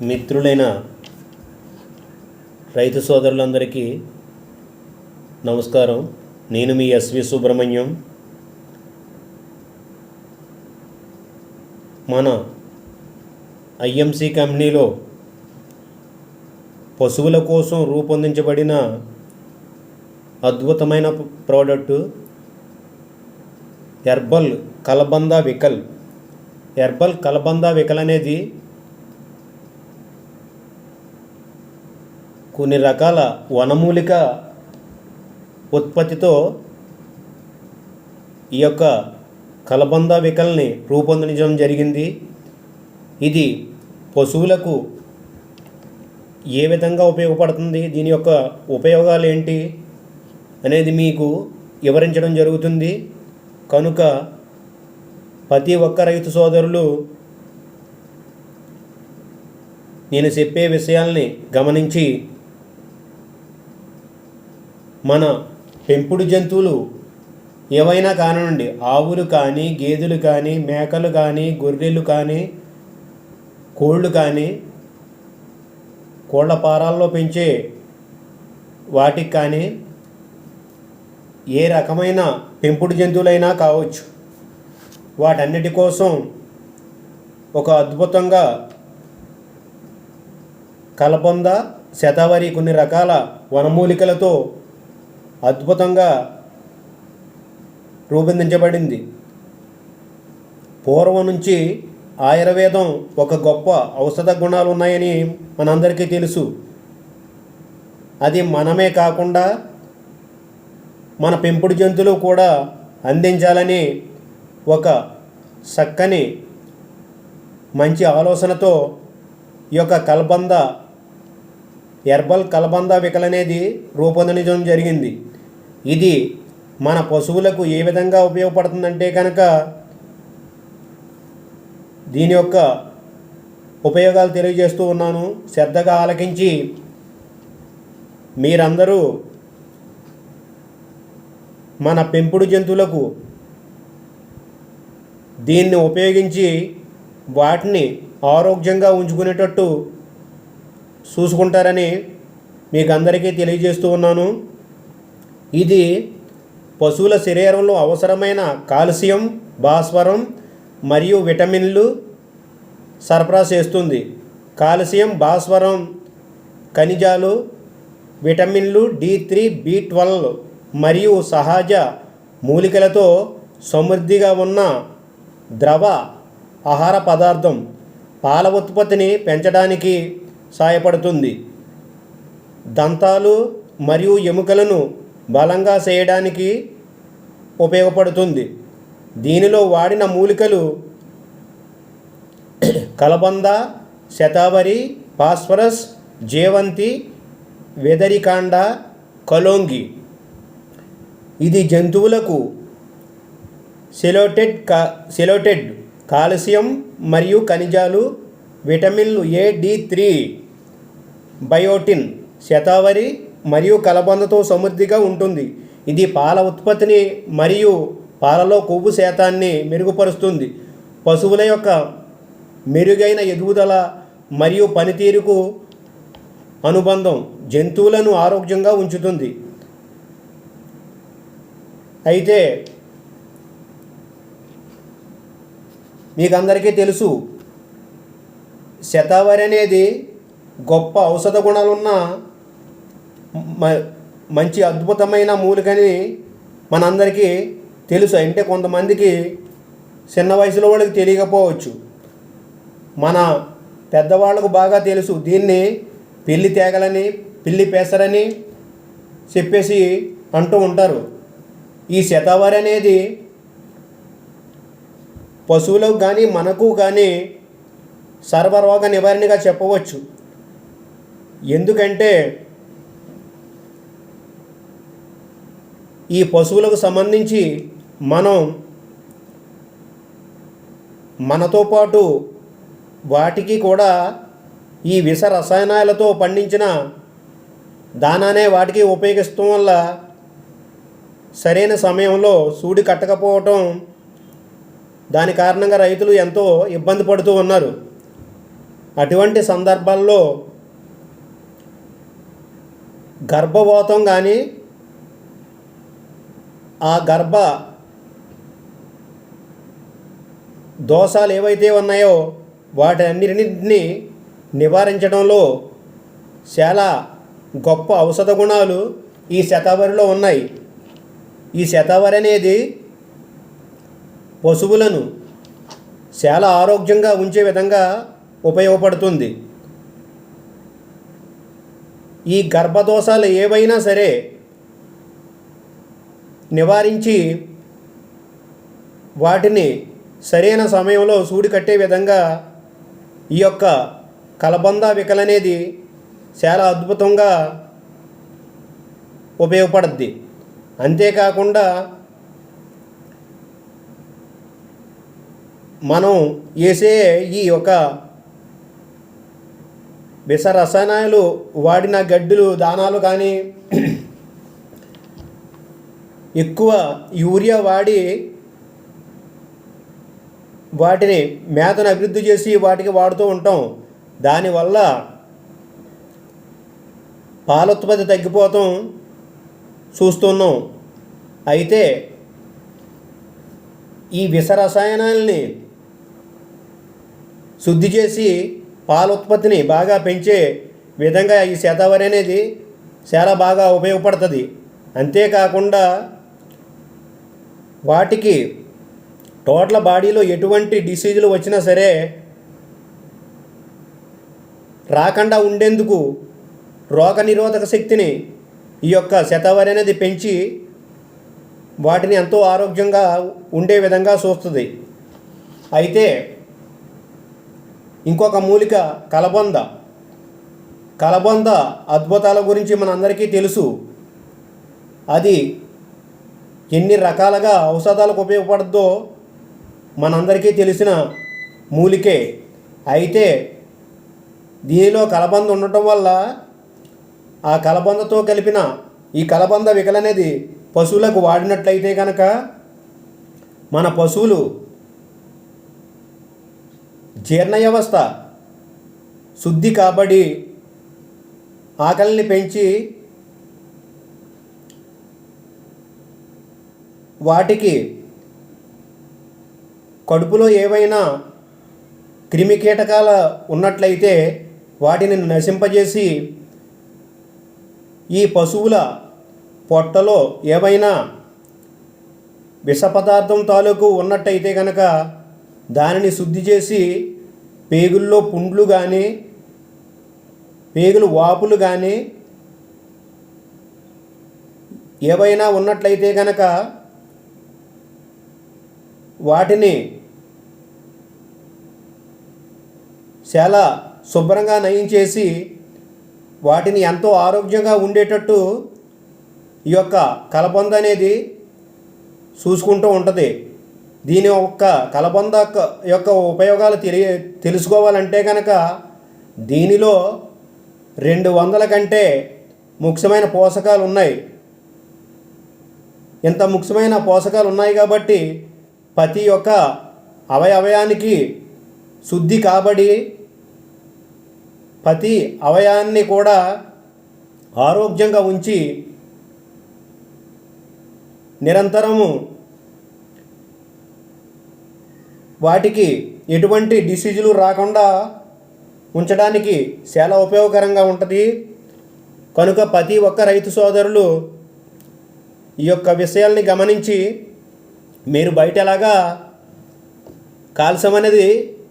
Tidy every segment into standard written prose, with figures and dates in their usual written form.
మిత్రులైన రైతు సోదరులందరికీ నమస్కారం. నేను మీ ఎస్వి సుబ్రహ్మణ్యం. మన ఐఎంసి కంపెనీలో పశువుల కోసం రూపొందించబడిన అద్భుతమైన ప్రోడక్టు హెర్బల్ కలబంద వికల్. హెర్బల్ కలబంద వికల్ అనేది కొన్ని రకాల వనమూలిక ఉత్పత్తితో ఈ యొక్క కలబంద వికల్ని రూపొందించడం జరిగింది. ఇది పశువులకు ఏ విధంగా ఉపయోగపడుతుంది, దీని యొక్క ఉపయోగాలు ఏంటి అనేది మీకు వివరించడం జరుగుతుంది. కనుక ప్రతి ఒక్క రైతు సోదరులు నేను చెప్పే విషయాల్ని గమనించి మన పెంపుడు జంతువులు ఏవైనా కానివ్వండి, ఆవులు కానీ, గేదెలు కానీ, మేకలు కానీ, గొర్రెలు కానీ, కోళ్ళు కానీ, కోళ్ళ ఫారాల్లో పెంచే వాటికి కానీ, ఏ రకమైన పెంపుడు జంతువులైనా కావచ్చు, వాటన్నిటి కోసం ఒక అద్భుతంగా కలబంద, శతావరి కొన్ని రకాల వనమూలికలతో అద్భుతంగా రూపొందించబడింది. పూర్వం నుంచి ఆయుర్వేదం ఒక గొప్ప ఔషధ గుణాలు ఉన్నాయని మనందరికీ తెలుసు. అది మనమే కాకుండా మన పెంపుడు జంతువులు కూడా అందించాలని ఒక చక్కని మంచి ఆలోచనతో ఈ యొక్క కలబంద హెర్బల్ కలబంద వికల్ అనేది రూపొందించడం జరిగింది. ఇది మన పశువులకు ఏ విధంగా ఉపయోగపడుతుందంటే కనుక దీని యొక్క ఉపయోగాలు తెలియజేస్తూ ఉన్నాను. శ్రద్ధగా ఆలకించి మీరందరూ మన పెంపుడు జంతువులకు దీన్ని ఉపయోగించి వాటిని ఆరోగ్యంగా ఉంచుకునేటట్టు చూసుకుంటారని మీకు అందరికీ తెలియజేస్తూ ఉన్నాను. ఇది పశువుల శరీరంలో అవసరమైన కాల్షియం, భాస్వరం మరియు విటమిన్లు సరఫరా చేస్తుంది. కాల్షియం, భాస్వరం, ఖనిజాలు, విటమిన్లు D3, B12 మరియు సహజ మూలికలతో సమృద్ధిగా ఉన్న ద్రవ ఆహార పదార్థం పాల ఉత్పత్తిని పెంచడానికి సహాయపడుతుంది. దంతాలు మరియు ఎముకలను బలంగా చేయడానికి ఉపయోగపడుతుంది. దీనిలో వాడిన మూలికలు కలబంద, శతావరి, ఫాస్ఫరస్, జేవంతి, వెదరికాండ, కలోంగి. ఇది జంతువులకు సెలోటెడ్ కాల్షియం మరియు ఖనిజాలు, విటమిన్లు A, D3, బయోటిన్, శతావరి మరియు కలబందతో సమృద్ధిగా ఉంటుంది. ఇది పాల ఉత్పత్తిని మరియు పాలలో కొవ్వు శాతాన్ని మెరుగుపరుస్తుంది. పశువుల యొక్క మెరుగైన ఎదుగుదల మరియు పనితీరుకు అనుబంధం జంతువులను ఆరోగ్యంగా ఉంచుతుంది. అయితే మీకు అందరికీ తెలుసు, శతావరి అనేది గొప్ప ఔషధ గుణాలున్న మంచి అద్భుతమైన మూలికని మనందరికీ తెలుసు. అంటే కొంతమందికి చిన్న వయసులో వాళ్ళకి తెలియకపోవచ్చు, మన పెద్దవాళ్ళకు బాగా తెలుసు. దీన్ని పిల్లి తేగలని, పిల్లి పెసరని చెప్పేసి అంటూ ఉంటారు. ఈ శతావరి అనేది పశువులకు కానీ మనకు కానీ సర్వరోగ నివారణగా చెప్పవచ్చు. ఎందుకంటే ఈ పశువులకు సంబంధించి మనతో పాటు వాటికి కూడా ఈ విష రసాయనాలతో పండించిన దానానే వాటికి ఉపయోగిస్తాం వల్ల సరైన సమయంలో సూడి కట్టకపోవటం దాని కారణంగా రైతులు ఎంతో ఇబ్బంది పడుతూ ఉన్నారు. అటువంటి సందర్భాల్లో గర్భవాతం కానీ ఆ గర్భ దోషాలు ఏవైతే ఉన్నాయో వాటన్నిటిని నివారించడంలో చాలా గొప్ప ఔషధ గుణాలు ఈ శతావరిలో ఉన్నాయి. ఈ శతావరి అనేది పశువులను చాలా ఆరోగ్యంగా ఉంచే విధంగా ఉపయోగపడుతుంది. ఈ గర్భదోషాలు ఏవైనా సరే నివారించి వాటిని సరైన సమయంలో సూడి కట్టే విధంగా ఈ యొక్క కలబంద వికల్ అనేది చాలా అద్భుతంగా ఉపయోగపడుద్ది. అంతేకాకుండా మనం వేసే ఈ యొక్క విష రసాయనాలు వాడిన గడ్డులు దానాలు కానీ ఎక్కువ యూరియా వాడి వాటిని మేతను అభివృద్ధి చేసి వాటికి వాడుతూ ఉంటాం. దానివల్ల పాలోత్పత్తి తగ్గిపోతాం చూస్తున్నాం. అయితే ఈ విష రసాయనాలని శుద్ధి చేసి పాల ఉత్పత్తిని బాగా పెంచే విధంగా ఈ శతావరి అనేది చాలా బాగా ఉపయోగపడుతుంది. అంతేకాకుండా వాటికి టోటల్ బాడీలో ఎటువంటి డిసీజులు వచ్చినా సరే రాకుండా ఉండేందుకు రోగనిరోధక శక్తిని ఈ యొక్క శతావరి అనేది పెంచి వాటిని ఎంతో ఆరోగ్యంగా ఉండే విధంగా చూస్తుంది. అయితే ఇంకొక మూలిక కలబంద. కలబంద అద్భుతాల గురించి మనందరికీ తెలుసు. అది ఎన్ని రకాలుగా ఔషధాలకు ఉపయోగపడుద్దో మనందరికీ తెలిసిన మూలికే. అయితే దీనిలో కలబంద ఉండటం వల్ల ఆ కలబందతో కలిపిన ఈ కలబంద వికల్ అనేది పశువులకు వాడినట్లయితే కనుక మన పశువులు జీర్ణ వ్యవస్థ శుద్ధి కాబడి ఆకలిని పెంచి వాటికి కడుపులో ఏవైనా క్రిమికీటకాలు ఉన్నట్లయితే వాటిని నశింపజేసి ఈ పశువుల పొట్టలో ఏవైనా విష పదార్థం తాలూకు ఉన్నట్టయితే కనుక దానిని శుద్ధి చేసి పేగుల్లో పుండ్లు కానీ పేగులు వాపులు కానీ ఏవైనా ఉన్నట్లయితే కనుక వాటిని చాలా శుభ్రంగా నయం చేసి వాటిని ఎంతో ఆరోగ్యంగా ఉండేటట్టు ఈ యొక్క కలబంద అనేది చూసుకుంటూ ఉంటుంది. దీని యొక్క కలబంద యొక్క ఉపయోగాలు తెలుసుకోవాలంటే కనుక దీనిలో 200 కంటే ముఖ్యమైన పోషకాలు ఉన్నాయి. ఇంత ముఖ్యమైన పోషకాలు ఉన్నాయి కాబట్టి ప్రతి ఒక్క అవయవానికి శుద్ధి కాబడి ప్రతి అవయవాన్ని కూడా ఆరోగ్యంగా ఉంచి నిరంతరము వాటికి ఎటువంటి డిసీజులు రాకుండా ఉంచడానికి చాలా ఉపయోగకరంగా ఉంటుంది. కనుక ప్రతి ఒక్క రైతు సోదరులు ఈ యొక్క విషయాల్ని గమనించి మీరు బయట ఎలాగా కాల్షియం అనేది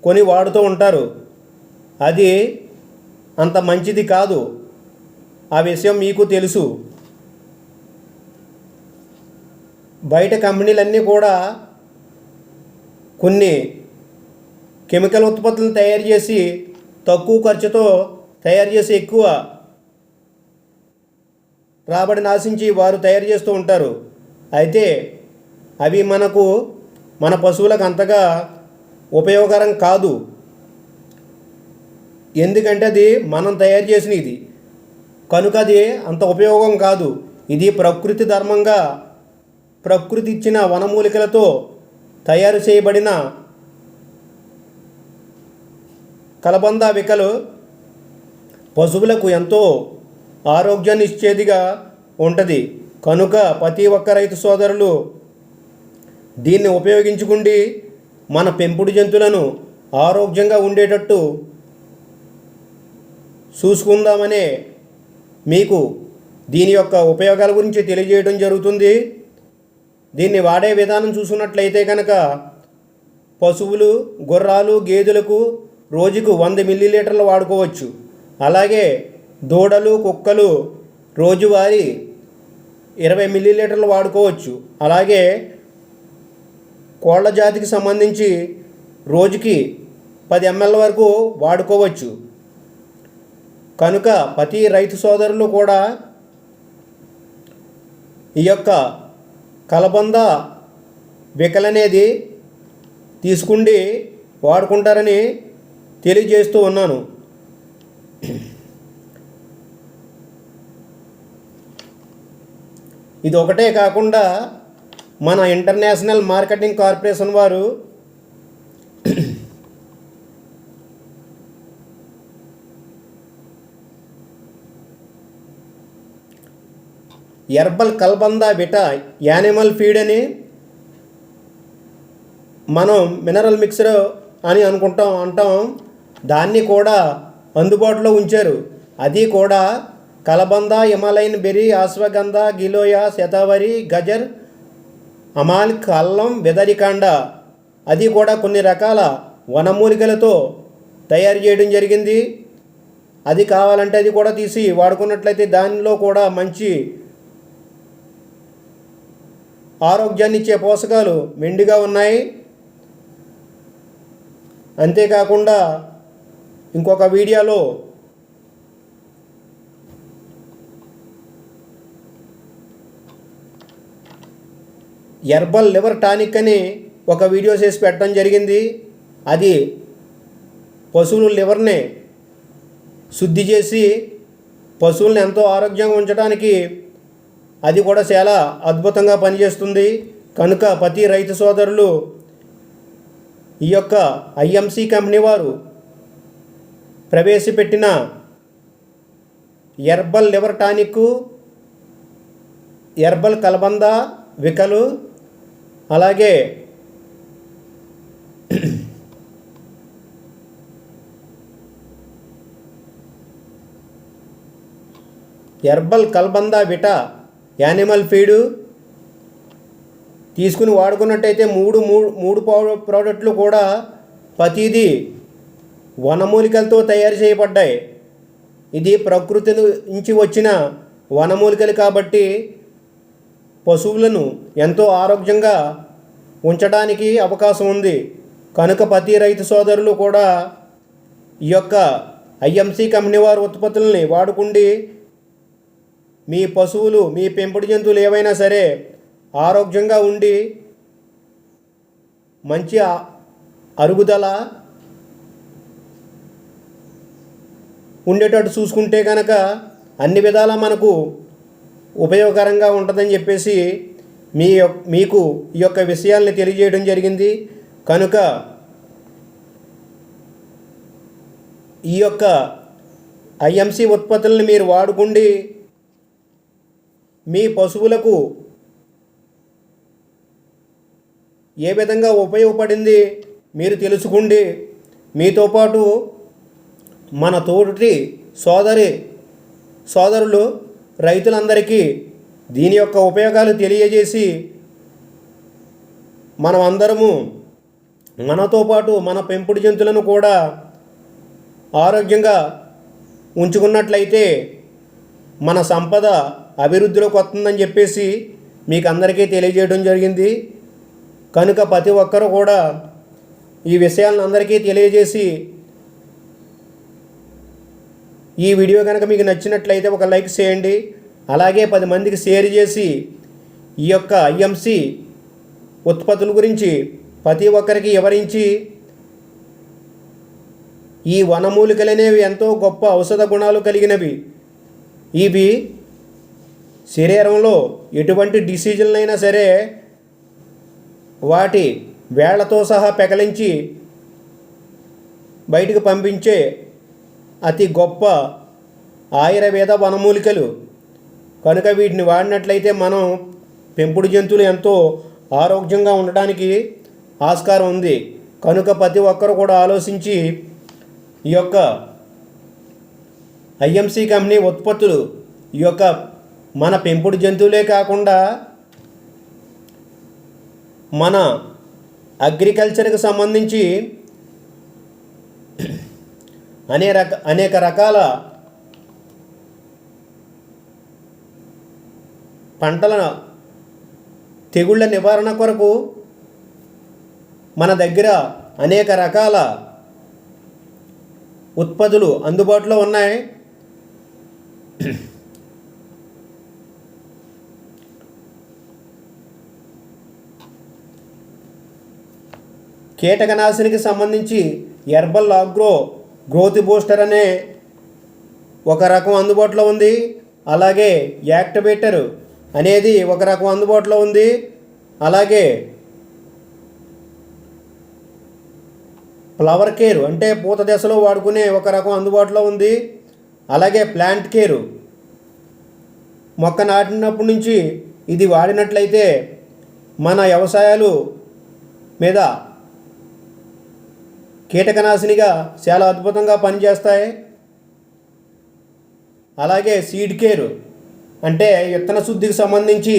కొని వాడుతూ ఉంటారు, అది అంత మంచిది కాదు. ఆ విషయం మీకు తెలుసు. బయట కంపెనీలన్నీ కూడా కొన్ని కెమికల్ ఉత్పత్తులను తయారు చేసి తక్కువ ఖర్చుతో తయారు చేసి ఎక్కువ రాబడిని ఆశించి వారు తయారు చేస్తూ ఉంటారు. అయితే అవి మన పశువులకు అంతగా ఉపయోగకరం కాదు. ఎందుకంటే అది మనం తయారు చేసిన ఇది కనుక అది అంత ఉపయోగం కాదు. ఇది ప్రకృతి ధర్మంగా ప్రకృతి ఇచ్చిన వనమూలికలతో తయారు చేయబడిన కలబంద వికలు పశువులకు ఎంతో ఆరోగ్యాన్ని ఇచ్చేదిగా ఉంటుంది. కనుక ప్రతి ఒక్క రైతు సోదరులు దీన్ని ఉపయోగించుకుండి మన పెంపుడు జంతువులను ఆరోగ్యంగా ఉండేటట్టు చూసుకుందామనే మీకు దీని యొక్క ఉపయోగాల గురించి తెలియజేయడం జరుగుతుంది. దీన్ని వాడే విధానం చూసుకున్నట్లయితే కనుక పశువులు, గుర్రాలు, గేదెలకు రోజుకు 100 మిల్లీలీటర్లు వాడుకోవచ్చు. అలాగే దూడలు, కుక్కలు రోజువారీ 20 మిల్లీలీటర్లు వాడుకోవచ్చు. అలాగే కోళ్ల జాతికి సంబంధించి రోజుకి 10 ml వరకు వాడుకోవచ్చు. కనుక ప్రతి రైతు సోదరులు కూడా ఈ యొక్క కలబంద వికలనేది తీసుకుండి వాడుకుంటారని తెలియజేస్తూ ఉన్నాను. ఇది ఒకటే కాకుండా మన ఇంటర్నేషనల్ మార్కెటింగ్ కార్పొరేషన్ వారు ఎర్బల్ కలబంద విటా యానిమల్ ఫీడ్ అని మనం మినరల్ మిక్సర్ అని అంటాం. దాన్ని కూడా అందుబాటులో ఉంచారు. అది కూడా కలబంద, హిమాలయన్ బెర్రీ, అశ్వగంధ, గిలోయ, శతావరి, గజర్, అమాల్క్, అల్లం, వెదరికాండ అది కూడా కొన్ని రకాల వనమూలికలతో తయారు చేయడం జరిగింది. అది కావాలంటే అది కూడా తీసి వాడుకున్నట్లయితే దానిలో కూడా మంచి ఆరోగ్యాన్ని ఇచ్చే పోషకాలు మెండుగా ఉన్నాయి. అంతేకాకుండా ఇంకొక వీడియోలో ఎర్బల్ లివర్ టానిక్ అని ఒక వీడియో చేసి పెట్టడం జరిగింది. అది పశువుల లివర్ని శుద్ధి చేసి పశువులను ఎంతో ఆరోగ్యంగా ఉంచడానికి అది కూడా చాలా అద్భుతంగా పనిచేస్తుంది. కనుక ప్రతి రైతు సోదరులు ఈ యొక్క ఐఎంసి కంపెనీ వారు ప్రవేశపెట్టిన ఎర్బల్ లివర్ టానిక్, ఎర్బల్ కలబంద వికలు, అలాగే ఎర్బల్ కలబంద విటా యానిమల్ ఫీడు తీసుకుని వాడుకున్నట్టయితే మూడు ప్రోడక్ట్లు కూడా ప్రతిదీ వనమూలికలతో తయారు చేయబడ్డాయి. ఇది ప్రకృతి నుంచి వచ్చిన వనమూలికలు కాబట్టి పశువులను ఎంతో ఆరోగ్యంగా ఉంచడానికి అవకాశం ఉంది. కనుక ప్రతి రైతు సోదరులు కూడా ఈ యొక్క ఐఎంసి కంపెనీ వారి ఉత్పత్తులని వాడుకుండి మీ పశువులు, మీ పెంపుడు జంతువులు ఏవైనా సరే ఆరోగ్యంగా ఉండి మంచి అరుగుదల ఉండేటట్టు చూసుకుంటే కనుక అన్ని విధాలా మనకు ఉపయోగకరంగా ఉంటుందని చెప్పేసి మీకు ఈ యొక్క విషయాల్ని తెలియజేయడం జరిగింది. కనుక ఈ యొక్క ఐఎంసి ఉత్పత్తులను మీరు వాడుకుండి మీ పశువులకు ఏ విధంగా ఉపయోగపడింది మీరు తెలుసుకోండి. మీతో పాటు మన తోటి సోదరులు రైతులందరికీ దీని యొక్క ఉపయోగాలు తెలియజేసి మనం అందరము మనతో పాటు మన పెంపుడు జంతువులను కూడా ఆరోగ్యంగా ఉంచుకున్నట్లయితే మన సంపద అభివృద్ధిలోకి వస్తుందని చెప్పేసి మీకు అందరికీ తెలియజేయడం జరిగింది. కనుక ప్రతి ఒక్కరూ కూడా ఈ విషయాలను అందరికీ తెలియజేసి ఈ వీడియో కనుక మీకు నచ్చినట్లయితే ఒక లైక్ చేయండి. అలాగే 10 మందికి షేర్ చేసి ఈ యొక్క ఐఎంసి ఉత్పత్తుల గురించి ప్రతి ఒక్కరికి వివరించి ఈ వనమూలికలు అనేవి ఎంతో గొప్ప ఔషధ గుణాలు కలిగినవి. ఇవి శరీరంలో ఎటువంటి డిసీజులనైనా సరే వాటి వేళ్లతో సహా పెకలించి బయటికి పంపించే అతి గొప్ప ఆయుర్వేద వనమూలికలు. కనుక వీటిని వాడినట్లయితే మనం పెంపుడు జంతువులు ఎంతో ఆరోగ్యంగా ఉండడానికి ఆస్కారం ఉంది. కనుక ప్రతి ఒక్కరు కూడా ఆలోచించి ఈ యొక్క ఐఎంసి కంపెనీ ఉత్పత్తులు, ఈ యొక్క మన పెంపుడు జంతువులే కాకుండా మన అగ్రికల్చర్కి సంబంధించి అనేక రకాల పంటల తెగుళ్ళ నివారణ కొరకు మన దగ్గర అనేక రకాల ఉత్పత్తులు అందుబాటులో ఉన్నాయి. కీటకనాశినికి సంబంధించి హెర్బల్ ఆగ్రో గ్రోత్ బూస్టర్ అనే ఒక రకం అందుబాటులో ఉంది. అలాగే యాక్టివేటర్ అనేది ఒక రకం అందుబాటులో ఉంది. అలాగే ఫ్లవర్ కేర్ అంటే పూత దశలో వాడుకునే ఒక రకం అందుబాటులో ఉంది. అలాగే ప్లాంట్ కేరు, మొక్క నాటినప్పటి నుంచి ఇది వాడినట్లయితే మన వ్యవసాయాలు మీద కీటకనాశినిగా చాలా అద్భుతంగా పనిచేస్తాయి. అలాగే సీడ్ కేరు అంటే విత్తన శుద్ధికి సంబంధించి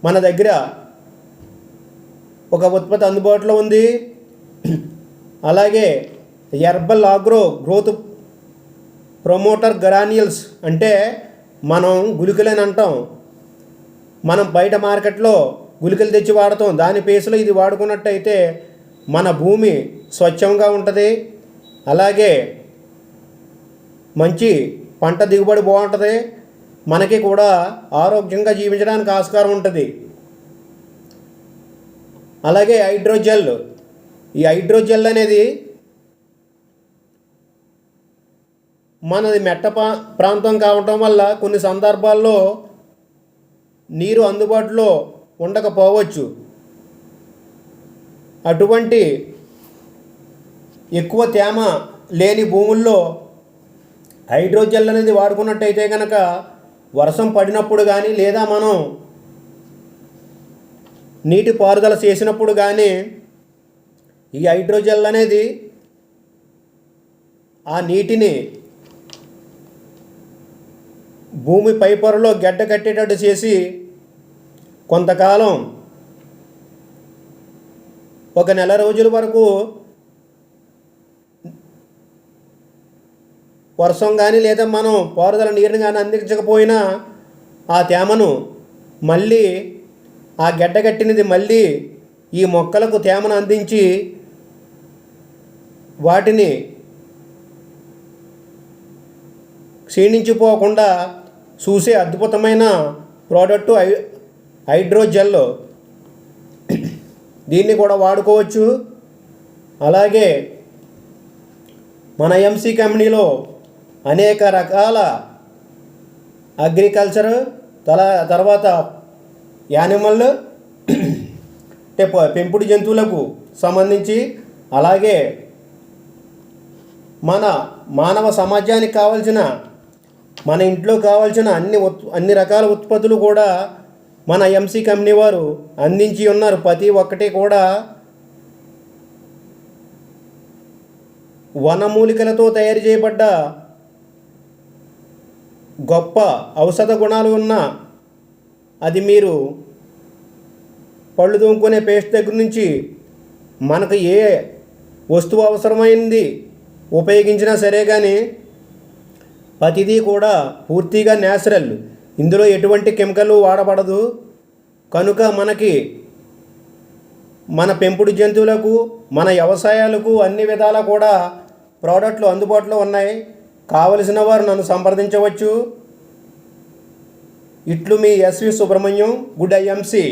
మన దగ్గర ఒక ఉత్పత్తి అందుబాటులో ఉంది. అలాగే herbal agro growth promoter granules అంటే మనం గుళికలని అంటాం. మనం బయట మార్కెట్లో గుళికలు తెచ్చి వాడతాం. దాని ప్లేస్లో ఇది వాడుకున్నట్టయితే మన భూమి స్వచ్ఛంగా ఉంటుంది. అలాగే మంచి పంట దిగుబడి బాగుంటుంది. మనకి కూడా ఆరోగ్యంగా జీవించడానికి ఆస్కారం ఉంటుంది. అలాగే హైడ్రోజెల్, ఈ హైడ్రోజెల్ అనేది మనది మెట్ట ప్రాంతం కావటం వల్ల కొన్ని సందర్భాల్లో నీరు అందుబాటులో ఉండకపోవచ్చు. అటువంటి ఎక్కువ తేమ లేని భూముల్లో హైడ్రోజెల్ అనేది వాడుకున్నట్టయితే కనుక వర్షం పడినప్పుడు కానీ లేదా మనం నీటి పారుదల చేసినప్పుడు కానీ ఈ హైడ్రోజెల్ అనేది ఆ నీటిని భూమి పై పొరలో గడ్డ కట్టేటట్టు చేసి కొంతకాలం ఒక నెల రోజుల వరకు వర్షం కానీ లేదా మనం పారుదల నీరుని కానీ అందించకపోయినా ఆ తేమను మళ్ళీ ఆ గడ్డగట్టినది మళ్ళీ ఈ మొక్కలకు తేమను అందించి వాటిని క్షీణించిపోకుండా చూసే అద్భుతమైన ప్రోడక్టు హైడ్రోజెల్. దీన్ని కూడా వాడుకోవచ్చు. అలాగే మన ఎంసీ కంపెనీలో అనేక రకాల అగ్రికల్చర్ తర్వాత యానిమల్ అంటే పెంపుడు జంతువులకు సంబంధించి, అలాగే మన మానవ సమాజానికి కావాల్సిన మన ఇంట్లో కావాల్సిన అన్ని రకాల ఉత్పత్తులు కూడా మన ఎంసీ కంపెనీ వారు అందించి ఉన్నారు. ప్రతి ఒక్కటి కూడా వనమూలికలతో తయారు చేయబడ్డ గొప్ప ఔషధ గుణాలు ఉన్న, అది మీరు పళ్ళు తోముకునే పేస్ట్ దగ్గర నుంచి మనకు ఏ వస్తువు అవసరమైంది ఉపయోగించినా సరే కానీ ప్రతిదీ కూడా పూర్తిగా న్యాచురల్. ఇందులో ఎటువంటి కెమికల్ వాడబడదు. కనుక మనకి మన పెంపుడు జంతువులకు మన వ్యవసాయాలకు అన్ని విధాలా కూడా ప్రోడక్ట్లు అందుబాటులో ఉన్నాయి. కావలసిన వారు నన్ను సంప్రదించవచ్చు. ఇట్లు మీ ఎస్వి సుబ్రహ్మణ్యం, గుడ్ ఐఎంసి.